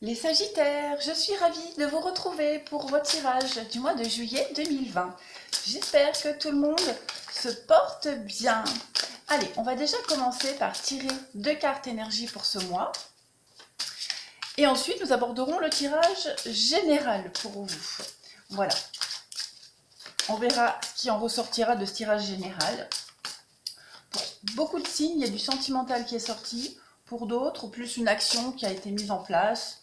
Les Sagittaires, je suis ravie de vous retrouver pour votre tirage du mois de juillet 2020. J'espère que tout le monde se porte bien. Allez, on va déjà commencer par tirer 2 cartes énergie pour ce mois. Et ensuite, nous aborderons le tirage général pour vous. Voilà. On verra ce qui en ressortira de ce tirage général. Pour beaucoup de signes, il y a du sentimental qui est sorti. Pour d'autres, plus une action qui a été mise en place.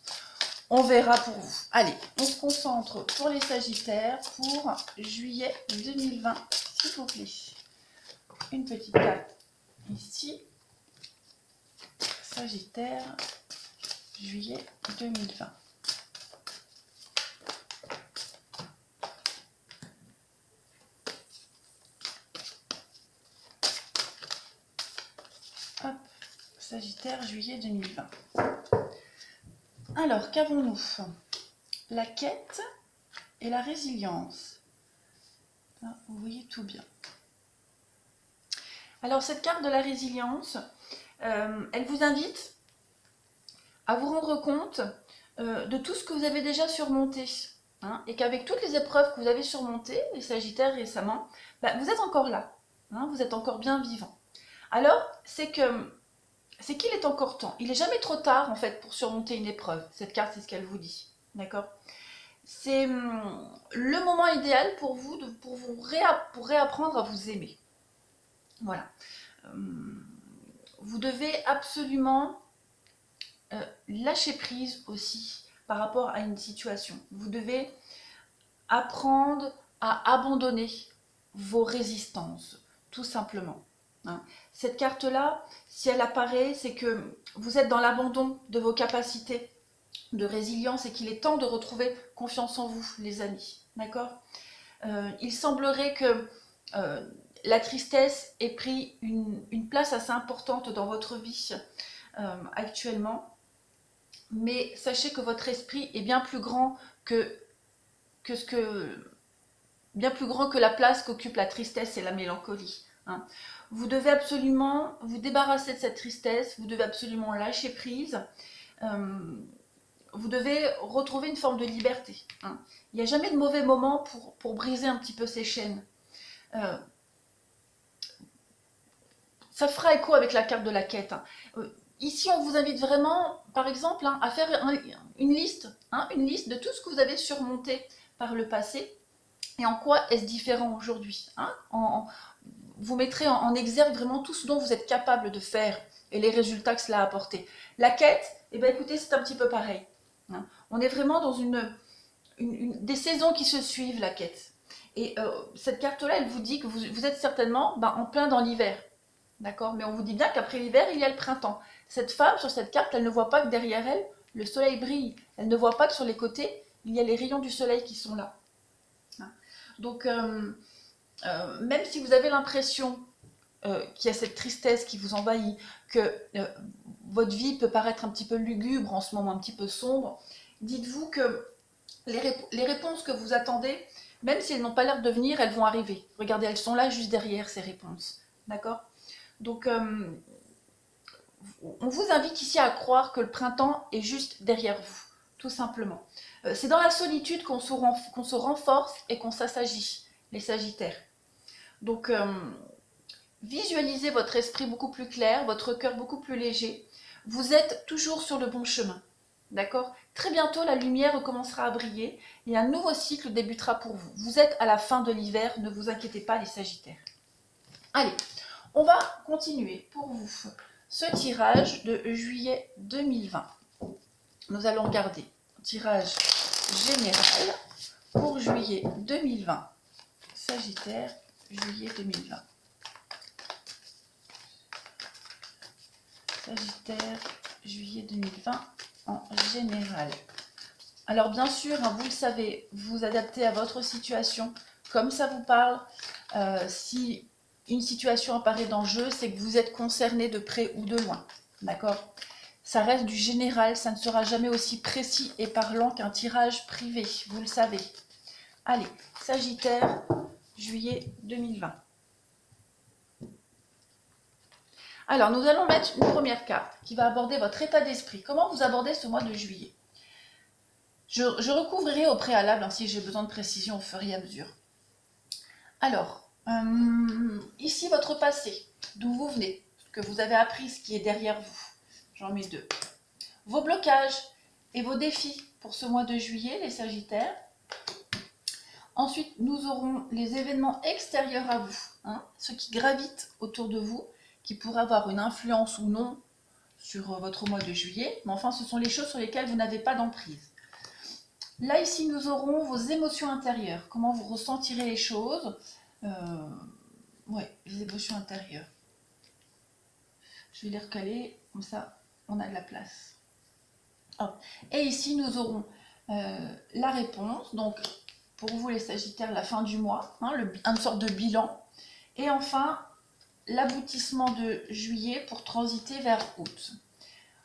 On verra pour vous. Allez, on se concentre pour les Sagittaires pour juillet 2020, s'il vous plaît. Une petite carte ici. Sagittaire, juillet 2020. Hop, Sagittaire, juillet 2020. Alors, qu'avons-nous? La quête et la résilience. Là, vous voyez tout bien. Alors, cette carte de la résilience, elle vous invite à vous rendre compte de tout ce que vous avez déjà surmonté. Hein, et qu'avec toutes les épreuves que vous avez surmontées, les Sagittaires récemment, vous êtes encore là. Hein, vous êtes encore bien vivant. Alors, c'est qu'il est encore temps. Il n'est jamais trop tard, en fait, pour surmonter une épreuve. Cette carte, c'est ce qu'elle vous dit. D'accord? C'est le moment idéal pour vous, pour réapprendre à vous aimer. Voilà. Vous devez absolument lâcher prise aussi par rapport à une situation. Vous devez apprendre à abandonner vos résistances, tout simplement. Hein. Cette carte-là, si elle apparaît, c'est que vous êtes dans l'abandon de vos capacités de résilience et qu'il est temps de retrouver confiance en vous, les amis. D'accord? Il semblerait que la tristesse ait pris une place assez importante dans votre vie actuellement. Mais sachez que votre esprit est bien plus grand bien plus grand que la place qu'occupe la tristesse et la mélancolie. Hein. Vous devez absolument vous débarrasser de cette tristesse, vous devez absolument lâcher prise, vous devez retrouver une forme de liberté. Hein. Il n'y a jamais de mauvais moment pour briser un petit peu ces chaînes. Ça fera écho avec la carte de la quête. Hein. Ici, on vous invite vraiment, par exemple, à faire une liste de tout ce que vous avez surmonté par le passé et en quoi est-ce différent aujourd'hui. Hein, vous mettrez en exergue vraiment tout ce dont vous êtes capable de faire et les résultats que cela a apporté. La quête, eh bien, écoutez, c'est un petit peu pareil. Hein. On est vraiment dans des saisons qui se suivent, la quête. Et cette carte-là, elle vous dit que vous êtes certainement en plein dans l'hiver. D'accord? Mais on vous dit bien qu'après l'hiver, il y a le printemps. Cette femme, sur cette carte, elle ne voit pas que derrière elle, le soleil brille. Elle ne voit pas que sur les côtés, il y a les rayons du soleil qui sont là. Donc, même si vous avez l'impression qu'il y a cette tristesse qui vous envahit, que votre vie peut paraître un petit peu lugubre en ce moment, un petit peu sombre, dites-vous que les réponses que vous attendez, même si elles n'ont pas l'air de venir, elles vont arriver. Regardez, elles sont là juste derrière ces réponses. D'accord? Donc, on vous invite ici à croire que le printemps est juste derrière vous, tout simplement. C'est dans la solitude qu'on se renforce et qu'on s'assagit, les Sagittaires. Donc, visualisez votre esprit beaucoup plus clair, votre cœur beaucoup plus léger. Vous êtes toujours sur le bon chemin. D'accord? Très bientôt, la lumière recommencera à briller et un nouveau cycle débutera pour vous. Vous êtes à la fin de l'hiver, ne vous inquiétez pas, les Sagittaires. Allez, on va continuer pour vous ce tirage de juillet 2020. Nous allons regarder un tirage général pour juillet 2020. Sagittaire, juillet 2020. Sagittaire, juillet 2020 en général. Alors bien sûr, vous le savez, vous adaptez à votre situation comme ça vous parle. Si une situation apparaît d'enjeu, c'est que vous êtes concerné de près ou de loin. D'accord? Ça reste du général, ça ne sera jamais aussi précis et parlant qu'un tirage privé, vous le savez. Allez, Sagittaire, juillet 2020. Alors, nous allons mettre une première carte qui va aborder votre état d'esprit. Comment vous abordez ce mois de juillet? Je recouvrirai au préalable hein, si j'ai besoin de précision au fur et à mesure. Alors, ici votre passé, d'où vous venez, ce que vous avez appris, ce qui est derrière vous. J'en mets 2. Vos blocages et vos défis pour ce mois de juillet, les Sagittaires. Ensuite, nous aurons les événements extérieurs à vous, hein, ceux qui gravitent autour de vous, qui pourraient avoir une influence ou non sur votre mois de juillet. Mais enfin, ce sont les choses sur lesquelles vous n'avez pas d'emprise. Là, ici, nous aurons vos émotions intérieures. Comment vous ressentirez les choses. Ouais, les émotions intérieures. Je vais les recaler, comme ça, on a de la place. Hop. Et ici, nous aurons la réponse. Donc, pour vous, les Sagittaires, la fin du mois, hein, une sorte de bilan. Et enfin, l'aboutissement de juillet pour transiter vers août.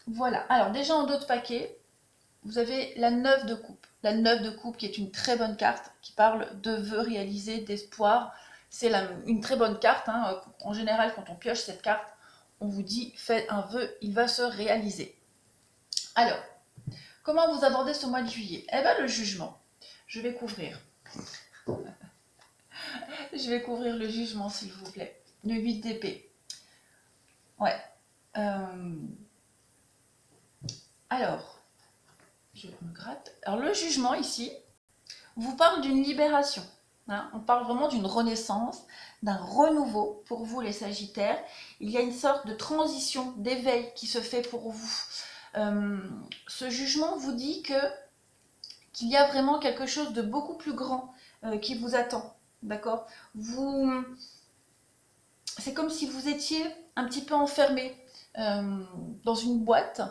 Voilà. Alors, déjà, en dos de paquet, vous avez la 9 de coupe. La 9 de coupe qui est une très bonne carte, qui parle de vœux réalisés, d'espoir. C'est une très bonne carte. Hein. En général, quand on pioche cette carte, on vous dit, faites un vœu, il va se réaliser. Alors, comment vous abordez ce mois de juillet? Eh bien, le jugement. Je vais couvrir. Je vais couvrir le jugement, s'il vous plaît. Le 8 d'épée. Ouais. Alors, je me gratte. Alors, le jugement, ici, vous parle d'une libération. Hein. On parle vraiment d'une renaissance, d'un renouveau pour vous, les Sagittaires. Il y a une sorte de transition, d'éveil qui se fait pour vous. Ce jugement vous dit qu'il y a vraiment quelque chose de beaucoup plus grand qui vous attend. D'accord? C'est comme si vous étiez un petit peu enfermé dans une boîte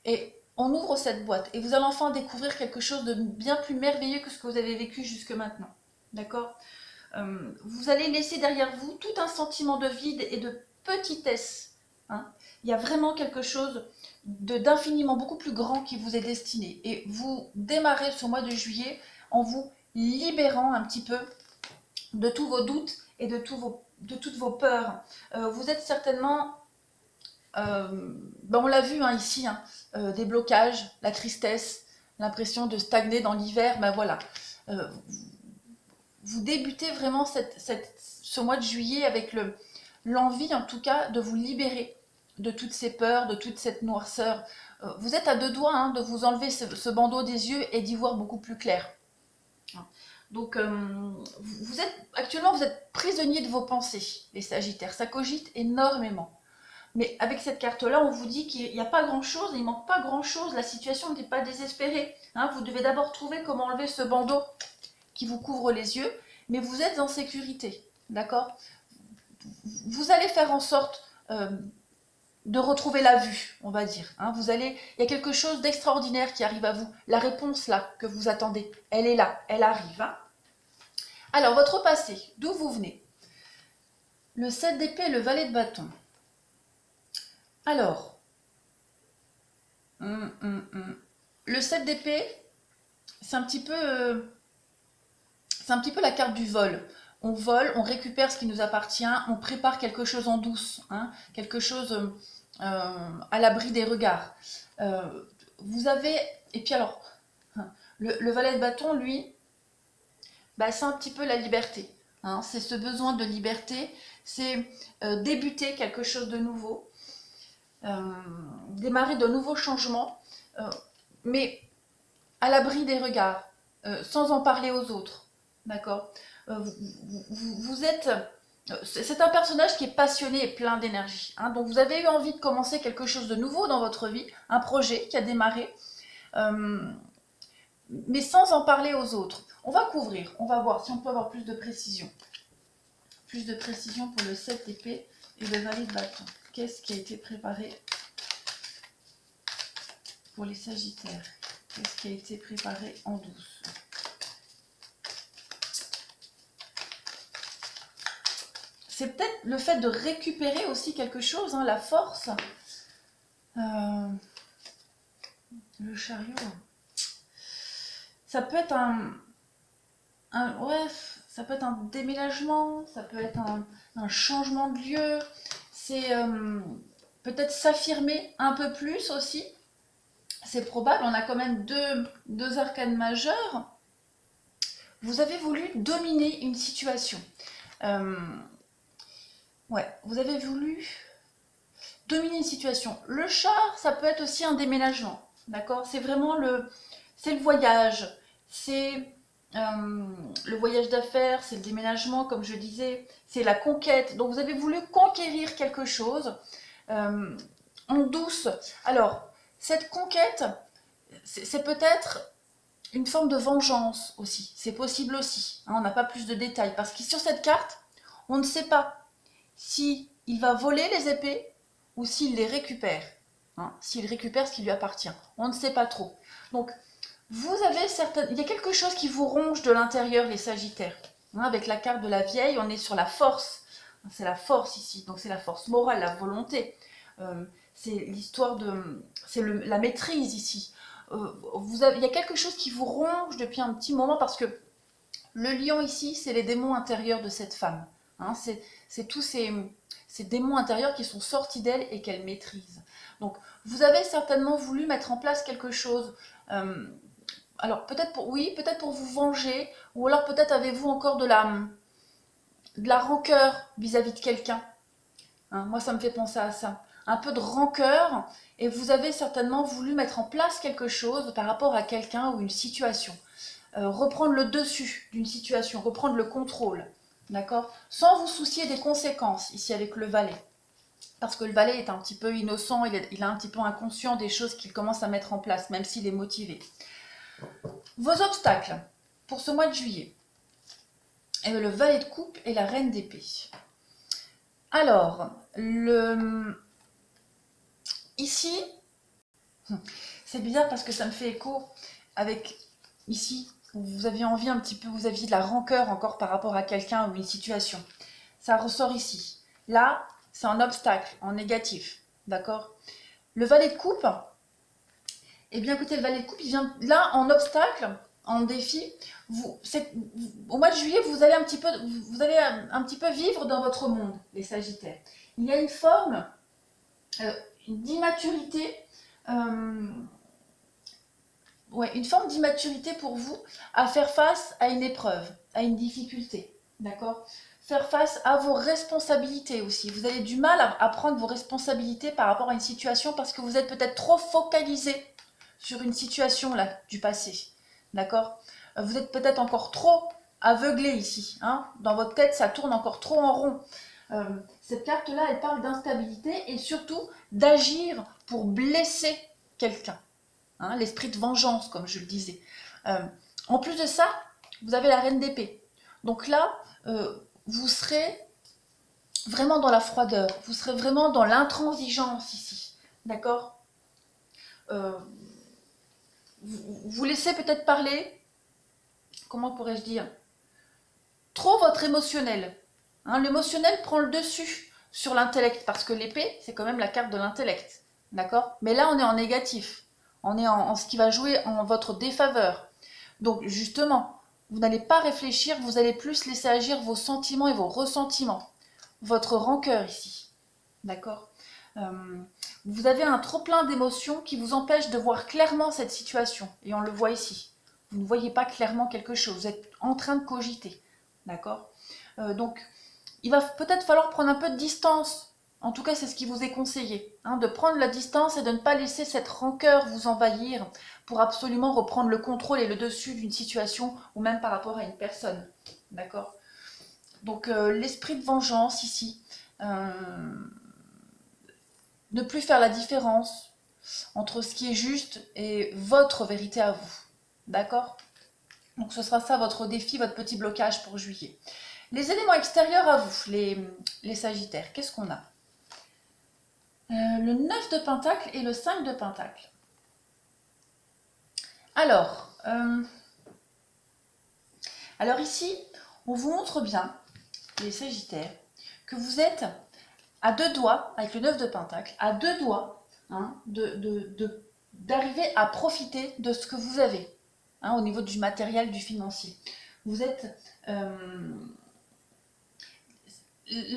et on ouvre cette boîte et vous allez enfin découvrir quelque chose de bien plus merveilleux que ce que vous avez vécu jusque maintenant. D'accord? Vous allez laisser derrière vous tout un sentiment de vide et de petitesse. Hein. Il y a vraiment quelque chose d'infiniment beaucoup plus grand qui vous est destiné. Et vous démarrez ce mois de juillet en vous libérant un petit peu de tous vos doutes et de toutes vos peurs. Vous êtes certainement, on l'a vu hein, ici, hein, des blocages, la tristesse, l'impression de stagner dans l'hiver, ben voilà. Vous débutez vraiment ce mois de juillet avec l'envie en tout cas de vous libérer de toutes ces peurs, de toute cette noirceur. Vous êtes à 2 doigts hein, de vous enlever ce bandeau des yeux et d'y voir beaucoup plus clair. Donc, actuellement, vous êtes prisonnier de vos pensées, les Sagittaires. Ça cogite énormément. Mais avec cette carte-là, on vous dit qu'il n'y a pas grand-chose, il ne manque pas grand-chose, la situation n'est pas désespérée. Hein, vous devez d'abord trouver comment enlever ce bandeau qui vous couvre les yeux, mais vous êtes en sécurité. D'accord? Vous allez faire en sorte de retrouver la vue, on va dire. Hein, il y a quelque chose d'extraordinaire qui arrive à vous. La réponse là que vous attendez, elle est là, elle arrive. Hein. Alors, votre passé, d'où vous venez? Le 7 d'épée et le valet de bâton. Alors, le 7 d'épée, c'est un petit peu la carte du vol. On vole, on récupère ce qui nous appartient, on prépare quelque chose en douce, hein, quelque chose à l'abri des regards. Vous avez, et puis alors, le valet de bâton, lui, bah, c'est un petit peu la liberté. Hein, c'est ce besoin de liberté, c'est débuter quelque chose de nouveau, démarrer de nouveaux changements, mais à l'abri des regards, sans en parler aux autres. D'accord? Vous êtes... C'est un personnage qui est passionné et plein d'énergie. Hein, donc vous avez eu envie de commencer quelque chose de nouveau dans votre vie, un projet qui a démarré, mais sans en parler aux autres. On va couvrir, on va voir si on peut avoir plus de précision. Plus de précision pour le 7 d'épée et le valet de bâton. Qu'est-ce qui a été préparé pour les Sagittaires? Qu'est-ce qui a été préparé en douce? C'est peut-être le fait de récupérer aussi quelque chose, hein, la force. Le chariot. Ça peut être ça peut être un déménagement, ça peut être un changement de lieu. C'est peut-être s'affirmer un peu plus aussi. c'est probable, on a quand même deux arcanes majeures. Vous avez voulu dominer une situation. Euh, ouais, vous avez voulu dominer une situation. Le char, ça peut être aussi un déménagement, d'accord? C'est vraiment c'est le voyage, c'est le voyage d'affaires, c'est le déménagement, comme je disais, c'est la conquête. Donc vous avez voulu conquérir quelque chose en douce. Alors, cette conquête, c'est peut-être une forme de vengeance aussi. C'est possible aussi. Hein, on n'a pas plus de détails. Parce que sur cette carte, on ne sait pas si il va voler les épées ou s'il les récupère. Hein, s'il récupère ce qui lui appartient. On ne sait pas trop. Donc, il y a quelque chose qui vous ronge de l'intérieur, les Sagittaires. Hein, avec la carte de la vieille, on est sur la force. C'est la force ici. Donc, c'est la force morale, la volonté. C'est l'histoire de... C'est la maîtrise ici. Il y a quelque chose qui vous ronge depuis un petit moment parce que le lion ici, c'est les démons intérieurs de cette femme. Hein, c'est tous ces démons intérieurs qui sont sortis d'elle et qu'elle maîtrise. Donc, vous avez certainement voulu mettre en place quelque chose. Alors, peut-être pour vous venger, ou alors peut-être avez-vous encore de la rancœur vis-à-vis de quelqu'un. Hein, moi, ça me fait penser à ça. Un peu de rancœur, et vous avez certainement voulu mettre en place quelque chose par rapport à quelqu'un ou une situation. Reprendre le dessus d'une situation, reprendre le contrôle, d'accord? Sans vous soucier des conséquences, ici avec le valet. Parce que le valet est un petit peu innocent, il est un petit peu inconscient des choses qu'il commence à mettre en place, même s'il est motivé. Vos obstacles pour ce mois de juillet. Le valet de coupe et la reine d'épée. Alors, ici, c'est bizarre parce que ça me fait écho avec ici, où vous aviez envie un petit peu, vous aviez de la rancœur encore par rapport à quelqu'un ou une situation. Ça ressort ici. Là, c'est un obstacle, en négatif. D'accord? Le valet de coupe, eh bien écoutez, le valet de coupe, il vient là en obstacle, en défi. Au mois de juillet, vous allez un petit peu vivre dans votre monde, les Sagittaires. Il y a une forme d'immaturité, une forme d'immaturité pour vous à faire face à une épreuve, à une difficulté, d'accord? Faire face à vos responsabilités aussi. Vous avez du mal à prendre vos responsabilités par rapport à une situation parce que vous êtes peut-être trop focalisé sur une situation là du passé, d'accord? Vous êtes peut-être encore trop aveuglé ici, hein? Dans votre tête, ça tourne encore trop en rond. Cette carte-là, elle parle d'instabilité et surtout d'agir pour blesser quelqu'un. Hein, l'esprit de vengeance, comme je le disais. En plus de ça, vous avez la reine d'épée. Donc là, vous serez vraiment dans la froideur, vous serez vraiment dans l'intransigeance ici. D'accord? Vous laissez peut-être parler, comment pourrais-je dire, trop votre émotionnel. Hein, l'émotionnel prend le dessus sur l'intellect, parce que l'épée, c'est quand même la carte de l'intellect. D'accord? Mais là, on est en négatif. On est en ce qui va jouer en votre défaveur. Donc, justement, vous n'allez pas réfléchir, vous allez plus laisser agir vos sentiments et vos ressentiments. Votre rancœur ici. D'accord? Vous avez un trop-plein d'émotions qui vous empêche de voir clairement cette situation. Et on le voit ici. Vous ne voyez pas clairement quelque chose. Vous êtes en train de cogiter. D'accord? Donc, il va peut-être falloir prendre un peu de distance. En tout cas, c'est ce qui vous est conseillé. Hein, de prendre la distance et de ne pas laisser cette rancœur vous envahir pour absolument reprendre le contrôle et le dessus d'une situation ou même par rapport à une personne. D'accord? Donc, l'esprit de vengeance ici. Ne plus faire la différence entre ce qui est juste et votre vérité à vous. D'accord? Donc ce sera ça votre défi, votre petit blocage pour juillet. Les éléments extérieurs à vous, les Sagittaires, qu'est-ce qu'on a? Le 9 de Pentacle et le 5 de Pentacle. Alors ici, on vous montre bien, les Sagittaires, que vous êtes à deux doigts, avec le 9 de Pentacle, à deux doigts hein, d'arriver à profiter de ce que vous avez, hein, au niveau du matériel, du financier. Vous êtes... le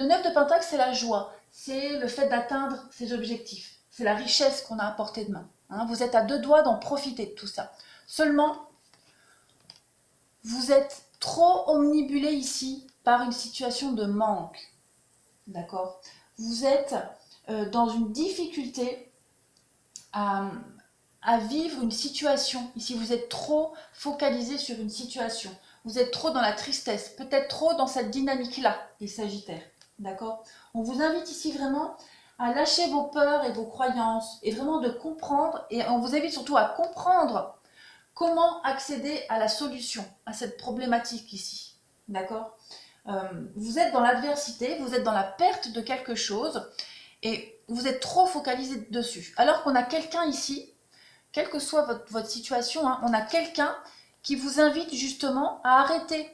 9 de Pentacle, c'est la joie, c'est le fait d'atteindre ses objectifs, c'est la richesse qu'on a à portée de main. hein. Vous êtes à deux doigts d'en profiter de tout ça. Seulement, vous êtes trop omnibulé ici par une situation de manque. D'accord? Vous êtes dans une difficulté à vivre une situation. Ici, vous êtes trop focalisé sur une situation. Vous êtes trop dans la tristesse, peut-être trop dans cette dynamique-là, les Sagittaires. D'accord? On vous invite ici vraiment à lâcher vos peurs et vos croyances et vraiment de comprendre. Et on vous invite surtout à comprendre comment accéder à la solution, à cette problématique ici. D'accord? Vous êtes dans l'adversité, vous êtes dans la perte de quelque chose et vous êtes trop focalisé dessus. Alors qu'on a quelqu'un ici, quelle que soit votre situation, hein, on a quelqu'un qui vous invite justement à arrêter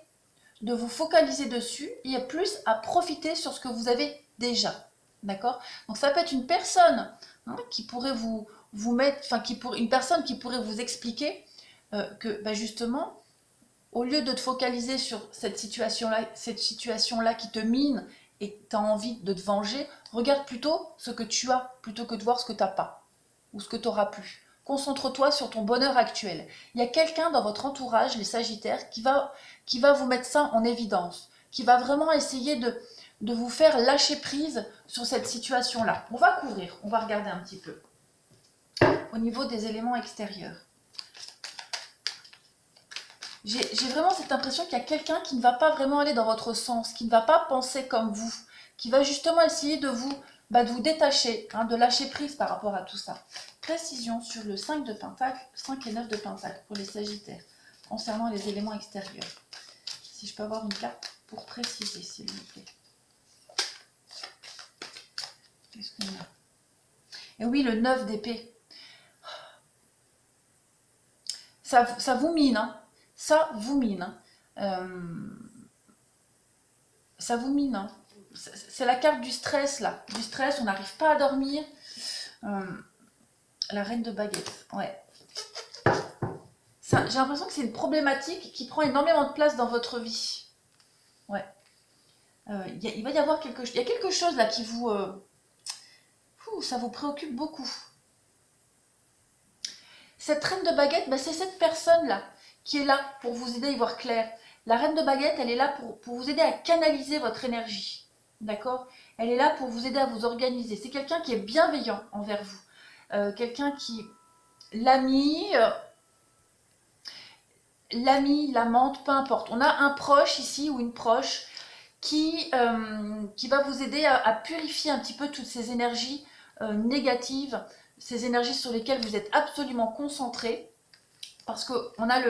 de vous focaliser dessus et plus à profiter sur ce que vous avez déjà. D'accord? Donc ça peut être une personne qui pourrait vous mettre, enfin une personne qui pourrait vous expliquer que justement, au lieu de te focaliser sur cette situation-là qui te mine et que tu as envie de te venger, regarde plutôt ce que tu as, plutôt que de voir ce que tu n'as pas ou ce que tu n'auras plus. Concentre-toi sur ton bonheur actuel. Il y a quelqu'un dans votre entourage, les Sagittaires, qui va vous mettre ça en évidence, qui va vraiment essayer de vous faire lâcher prise sur cette situation-là. On va couvrir, on va regarder un petit peu au niveau des éléments extérieurs. J'ai vraiment cette impression qu'il y a quelqu'un qui ne va pas vraiment aller dans votre sens, qui ne va pas penser comme vous, qui va justement essayer de vous détacher, de lâcher prise par rapport à tout ça. Précision sur le 5 de Pentacle, 5 et 9 de Pentacle pour les Sagittaires, concernant les éléments extérieurs. Si je peux avoir une carte pour préciser, s'il vous plaît. Qu'est-ce qu'on a? Et oui, le 9 d'épée. Ça vous mine, hein. Ça vous mine. Ça vous mine. Hein. C'est la carte du stress, là. Du stress, on n'arrive pas à dormir. La reine de baguette, ouais. J'ai l'impression que c'est une problématique qui prend énormément de place dans votre vie. Ouais. Il va y avoir quelque chose. Il y a quelque chose là qui vous... ça vous préoccupe beaucoup. Cette reine de baguette, c'est cette personne-là qui est là pour vous aider à y voir clair. La reine de baguette, elle est là pour vous aider à canaliser votre énergie. D'accord? Elle est là pour vous aider à vous organiser. C'est quelqu'un qui est bienveillant envers vous. Quelqu'un qui... L'ami, l'amante, peu importe. On a un proche ici ou une proche qui va vous aider à purifier un petit peu toutes ces énergies négatives, ces énergies sur lesquelles vous êtes absolument concentré. Parce qu'on a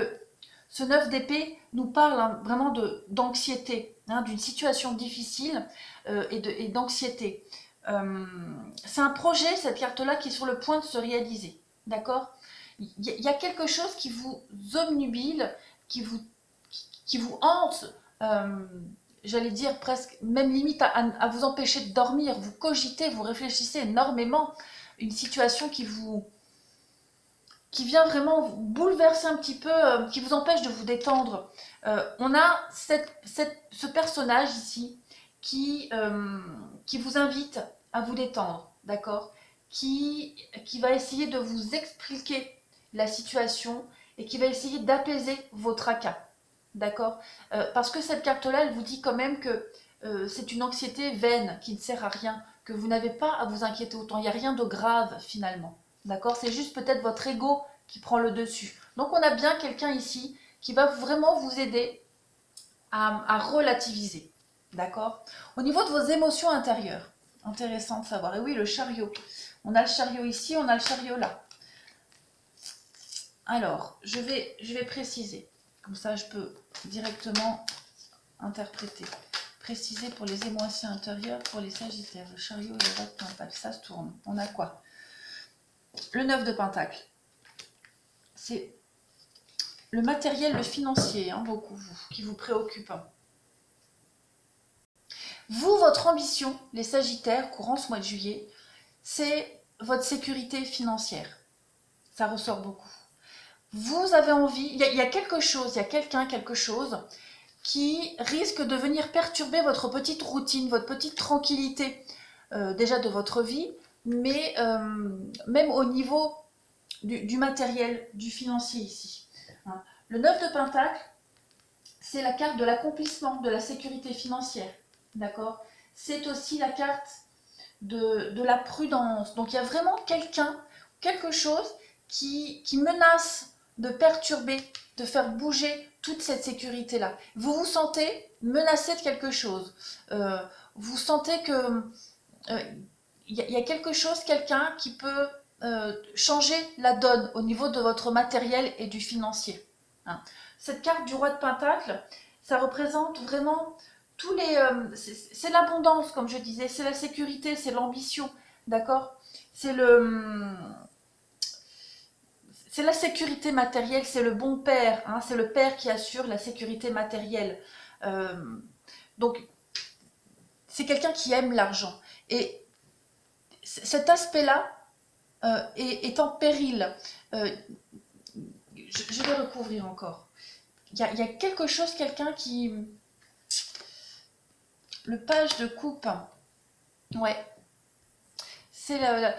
ce 9 d'épée nous parle vraiment d'anxiété, d'une situation difficile et d'anxiété. C'est un projet, cette carte-là, qui est sur le point de se réaliser. D'accord? Il y a quelque chose qui vous obnubile, qui vous hante, j'allais dire presque, même limite à vous empêcher de dormir. Vous cogitez, vous réfléchissez énormément. Une situation qui vient vraiment vous bouleverser un petit peu, qui vous empêche de vous détendre. On a ce personnage ici qui vous invite à vous détendre, d'accord? Qui va essayer de vous expliquer la situation et qui va essayer d'apaiser vos tracas, d'accord? Parce que cette carte-là, elle vous dit quand même que c'est une anxiété vaine qui ne sert à rien, que vous n'avez pas à vous inquiéter autant. Il n'y a rien de grave finalement, d'accord? C'est juste peut-être votre ego qui prend le dessus. Donc on a bien quelqu'un ici qui va vraiment vous aider à relativiser, d'accord? Au niveau de vos émotions intérieures, intéressant de savoir. Et oui, le chariot. On a le chariot ici, on a le chariot là. Alors, je vais préciser. Comme ça, je peux directement interpréter. Préciser pour les émotions intérieures, pour les Sagittaires. Le chariot et le roi de Pentacle, ça se tourne. On a quoi? Le 9 de Pentacle. C'est le matériel, le financier, beaucoup, qui vous préoccupe. Vous, votre ambition, les Sagittaires, courant ce mois de juillet, c'est votre sécurité financière. Ça ressort beaucoup. Vous avez envie, il y a quelque chose, il y a quelqu'un, quelque chose qui risque de venir perturber votre petite routine, votre petite tranquillité déjà de votre vie, mais même au niveau du matériel, du financier ici. Hein. Le 9 de Pentacle, c'est la carte de l'accomplissement, de la sécurité financière. D'accord? C'est aussi la carte de la prudence. Donc il y a vraiment quelqu'un, quelque chose qui menace de perturber, de faire bouger toute cette sécurité-là. Vous vous sentez menacé de quelque chose. Vous sentez que y a quelque chose, quelqu'un qui peut changer la donne au niveau de votre matériel et du financier. Hein. Cette carte du roi de Pentacle, ça représente vraiment tous les... c'est l'abondance, comme je disais, c'est la sécurité, c'est l'ambition, d'accord? C'est c'est la sécurité matérielle, c'est le bon père, hein, c'est le père qui assure la sécurité matérielle. Euh, donc, c'est quelqu'un qui aime l'argent. Et cet aspect-là est en péril. Je vais recouvrir encore. Il y a quelque chose, quelqu'un qui... Le page de coupe. Ouais. C'est la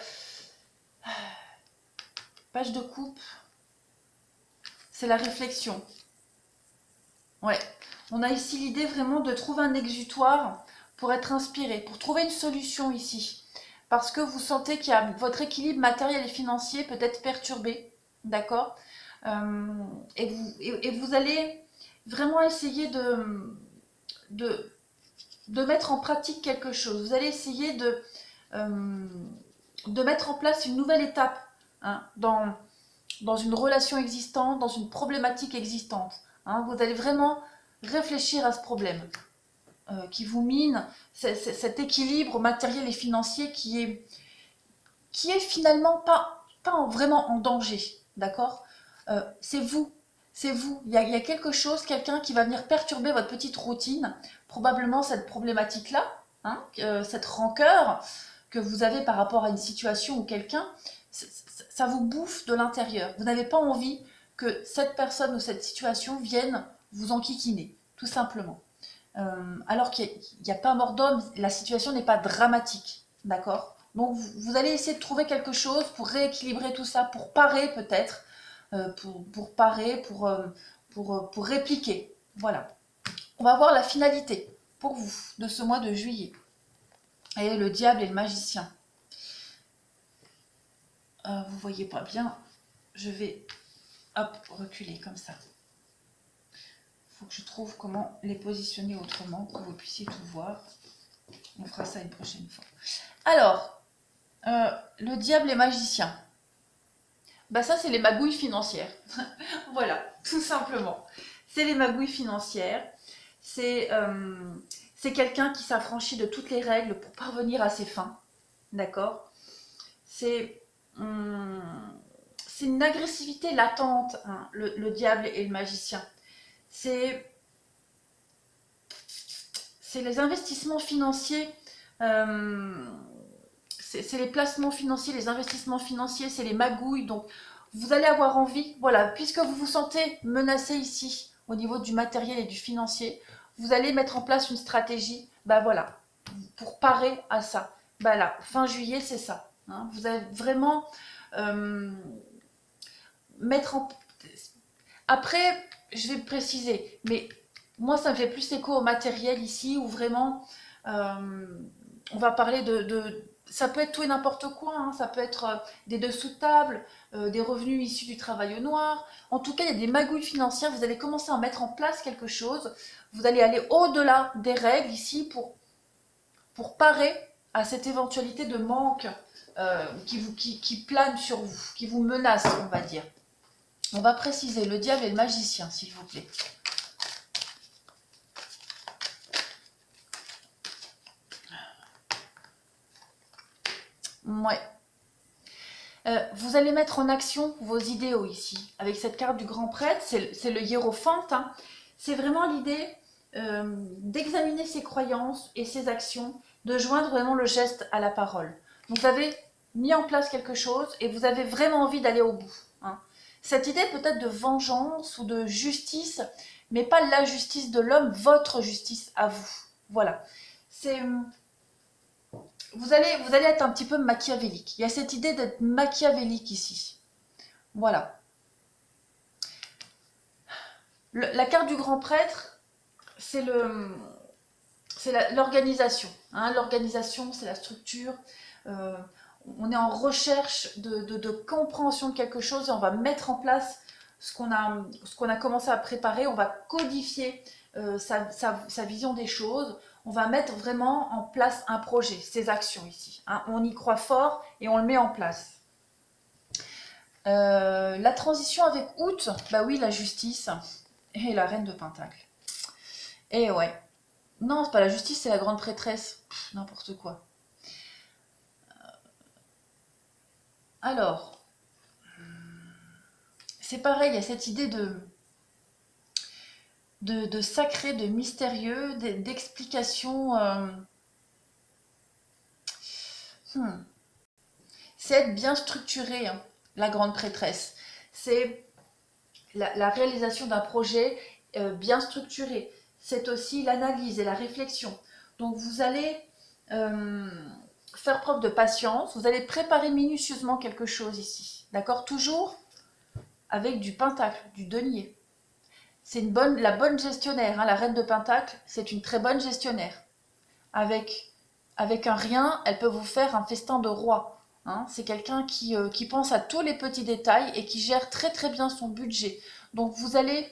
page de coupe. C'est la réflexion. Ouais. On a ici l'idée vraiment de trouver un exutoire pour être inspiré, pour trouver une solution ici. Parce que vous sentez qu'il y a votre équilibre matériel et financier peut être perturbé. D'accord? Et vous allez vraiment essayer de, de mettre en pratique quelque chose. Vous allez essayer de mettre en place une nouvelle étape, hein, dans une relation existante, dans une problématique existante. Hein. Vous allez vraiment réfléchir à ce problème qui vous mine, cet équilibre matériel et financier qui est finalement pas vraiment en danger. D'accord? C'est vous. C'est vous. Il y a quelque chose, quelqu'un qui va venir perturber votre petite routine, probablement cette problématique-là, hein, cette rancœur que vous avez par rapport à une situation ou quelqu'un, ça vous bouffe de l'intérieur. Vous n'avez pas envie que cette personne ou cette situation vienne vous enquiquiner, tout simplement. Alors qu'il n'y a pas mort d'homme, la situation n'est pas dramatique, d'accord? Donc vous allez essayer de trouver quelque chose pour rééquilibrer tout ça, pour parer peut-être, pour parer, pour répliquer. Voilà. On va voir la finalité pour vous de ce mois de juillet. Et le diable et le magicien. Vous voyez pas bien, je vais hop, reculer comme ça. Il faut que je trouve comment les positionner autrement, que vous puissiez tout voir. On fera ça une prochaine fois. Alors, le diable et magicien. Bah ça, c'est les magouilles financières. Voilà, tout simplement. C'est les magouilles financières. C'est quelqu'un qui s'affranchit de toutes les règles pour parvenir à ses fins. D'accord? C'est une agressivité latente, hein, le diable et le magicien. C'est les investissements financiers, c'est les placements financiers, les investissements financiers, c'est les magouilles. Donc, vous allez avoir envie, voilà, puisque vous vous sentez menacé ici, au niveau du matériel et du financier, vous allez mettre en place une stratégie, bah voilà, pour parer à ça. Bah là, fin juillet, c'est ça. Hein, vous allez vraiment mettre en... Après, je vais préciser, mais moi, ça me fait plus écho au matériel ici, où vraiment, on va parler ça peut être tout et n'importe quoi, hein. Ça peut être des dessous de table, des revenus issus du travail au noir. En tout cas, il y a des magouilles financières. Vous allez commencer à mettre en place quelque chose. Vous allez aller au-delà des règles ici pour parer à cette éventualité de manque qui plane sur vous, qui vous menace, on va dire. On va préciser le diable et le magicien, s'il vous plaît. Ouais. Vous allez mettre en action vos idéaux ici. Avec cette carte du grand prêtre, c'est le hiérophante. Hein. C'est vraiment l'idée d'examiner ses croyances et ses actions, de joindre vraiment le geste à la parole. Donc vous avez mis en place quelque chose et vous avez vraiment envie d'aller au bout. Hein. Cette idée peut-être de vengeance ou de justice, mais pas la justice de l'homme, votre justice à vous. Voilà. C'est... Vous allez être un petit peu machiavélique. Il y a cette idée d'être machiavélique ici. Voilà. La carte du grand prêtre, c'est l'organisation. Hein. L'organisation, c'est la structure. Euh, on est en recherche de compréhension de quelque chose et on va mettre en place ce qu'on a commencé à préparer. On va codifier sa vision des choses. On va mettre vraiment en place un projet, ses actions ici. Hein. On y croit fort et on le met en place. La transition avec août, bah oui, la justice et la reine de Pentacle. Et ouais. Non, c'est pas la justice, c'est la grande prêtresse. N'importe quoi. Alors, c'est pareil, il y a cette idée de sacré, de mystérieux, d'explication. C'est être bien structuré, hein, la grande prêtresse. C'est la réalisation d'un projet bien structuré. C'est aussi l'analyse et la réflexion. Donc vous allez faire preuve de patience, vous allez préparer minutieusement quelque chose ici. D'accord? Toujours avec du pentacle, du denier. C'est la bonne gestionnaire, hein, la reine de pentacle, c'est une très bonne gestionnaire. Avec un rien, elle peut vous faire un festin de roi. Hein. C'est quelqu'un qui pense à tous les petits détails et qui gère très très bien son budget. Donc vous allez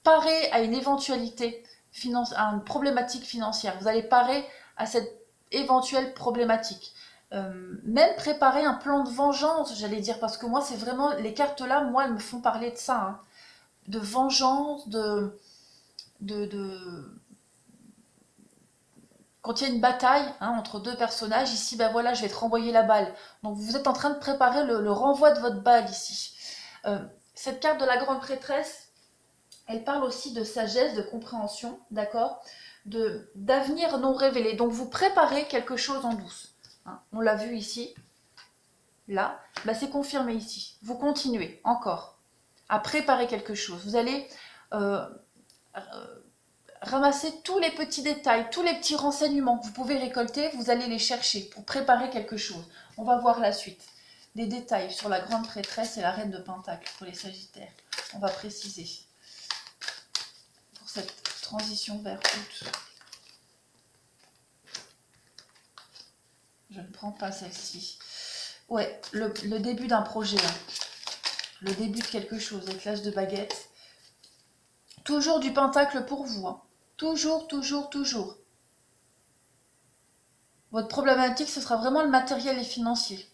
parer à une éventualité, à une problématique financière. Vous allez parer à cette éventuelle problématique. Même préparer un plan de vengeance, j'allais dire, parce que moi, c'est vraiment, les cartes là, moi, elles me font parler de ça, hein. De vengeance, de, quand il y a une bataille hein, entre deux personnages, ici, ben voilà, je vais te renvoyer la balle. Donc vous êtes en train de préparer le renvoi de votre balle ici. Cette carte de la grande prêtresse, elle parle aussi de sagesse, de compréhension, d'accord, d'avenir non révélé. Donc vous préparez quelque chose en douce. Hein. On l'a vu ici, là, ben c'est confirmé ici. Vous continuez encore à préparer quelque chose. Vous allez ramasser tous les petits détails, tous les petits renseignements que vous pouvez récolter, vous allez les chercher pour préparer quelque chose. On va voir la suite. Des détails sur la grande prêtresse et la reine de Pentacle pour les Sagittaires. On va préciser pour cette transition vers août. Je ne prends pas celle-ci. Ouais, le début d'un projet. Hein. Le début de quelque chose avec l'as de baguette. Toujours du pentacle pour vous. Hein. Toujours, toujours, toujours. Votre problématique, ce sera vraiment le matériel et financier.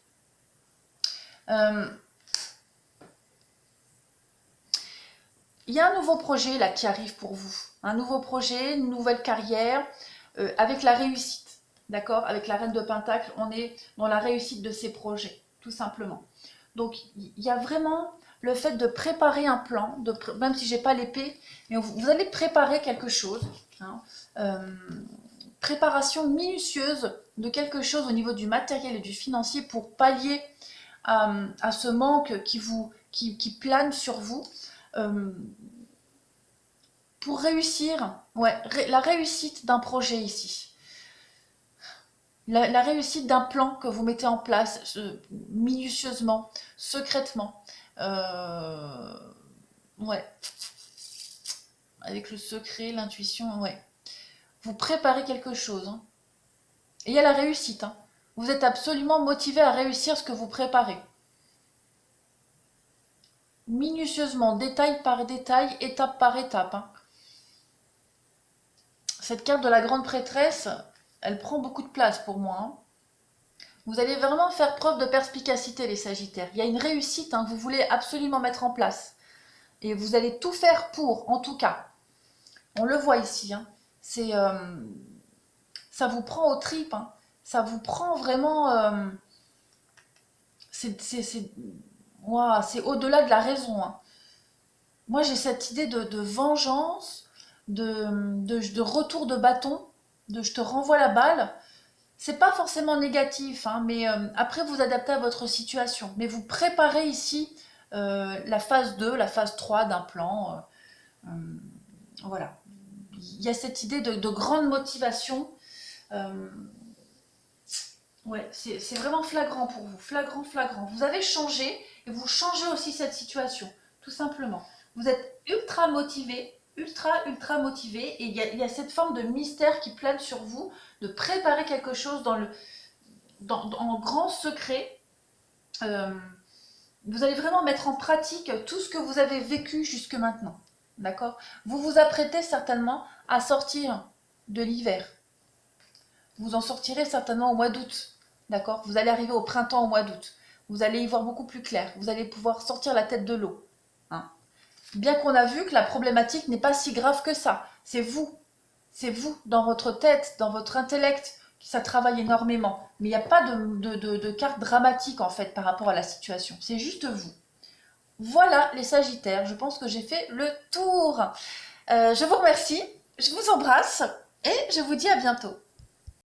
Il y a un nouveau projet là qui arrive pour vous. Un nouveau projet, une nouvelle carrière, avec la réussite. D'accord? Avec la reine de Pentacle, on est dans la réussite de ces projets, tout simplement. Donc, il y a vraiment le fait de préparer un plan, même si j'ai pas l'épée, mais vous allez préparer quelque chose. Hein, préparation minutieuse de quelque chose au niveau du matériel et du financier pour pallier à ce manque qui plane sur vous. Pour réussir, ouais, la réussite d'un projet ici. La réussite d'un plan que vous mettez en place minutieusement, secrètement. Ouais. Avec le secret, l'intuition, ouais. Vous préparez quelque chose. Hein. Et il y a la réussite. Hein. Vous êtes absolument motivé à réussir ce que vous préparez. Minutieusement, détail par détail, étape par étape. Hein. Cette carte de la grande prêtresse, elle prend beaucoup de place pour moi. Hein. Vous allez vraiment faire preuve de perspicacité, les Sagittaires. Il y a une réussite hein, que vous voulez absolument mettre en place. Et vous allez tout faire pour, en tout cas. On le voit ici. Hein. C'est, ça vous prend aux tripes. Hein. Ça vous prend vraiment... wow, c'est au-delà de la raison. Hein. Moi, j'ai cette idée de vengeance, de retour de bâton, de je te renvoie la balle. C'est pas forcément négatif, hein, mais après vous adaptez à votre situation. Mais vous préparez ici la phase 2, la phase 3 d'un plan. Voilà. Il y a cette idée de grande motivation. Ouais, c'est vraiment flagrant pour vous, flagrant, flagrant. Vous avez changé et vous changez aussi cette situation, tout simplement. Vous êtes ultra motivé, ultra, ultra motivé et il y a cette forme de mystère qui plane sur vous, de préparer quelque chose en grand secret. Euh, Vous allez vraiment mettre en pratique tout ce que vous avez vécu jusque maintenant. D'accord? Vous vous apprêtez certainement à sortir de l'hiver. Vous en sortirez certainement au mois d'août. D'accord? Vous allez arriver au printemps au mois d'août. Vous allez y voir beaucoup plus clair. Vous allez pouvoir sortir la tête de l'eau. Hein? Bien qu'on a vu que la problématique n'est pas si grave que ça. C'est vous. C'est vous, dans votre tête, dans votre intellect, qui ça travaille énormément. Mais il n'y a pas de carte dramatique en fait par rapport à la situation. C'est juste vous. Voilà les Sagittaires, je pense que j'ai fait le tour. Je vous remercie, je vous embrasse et je vous dis à bientôt.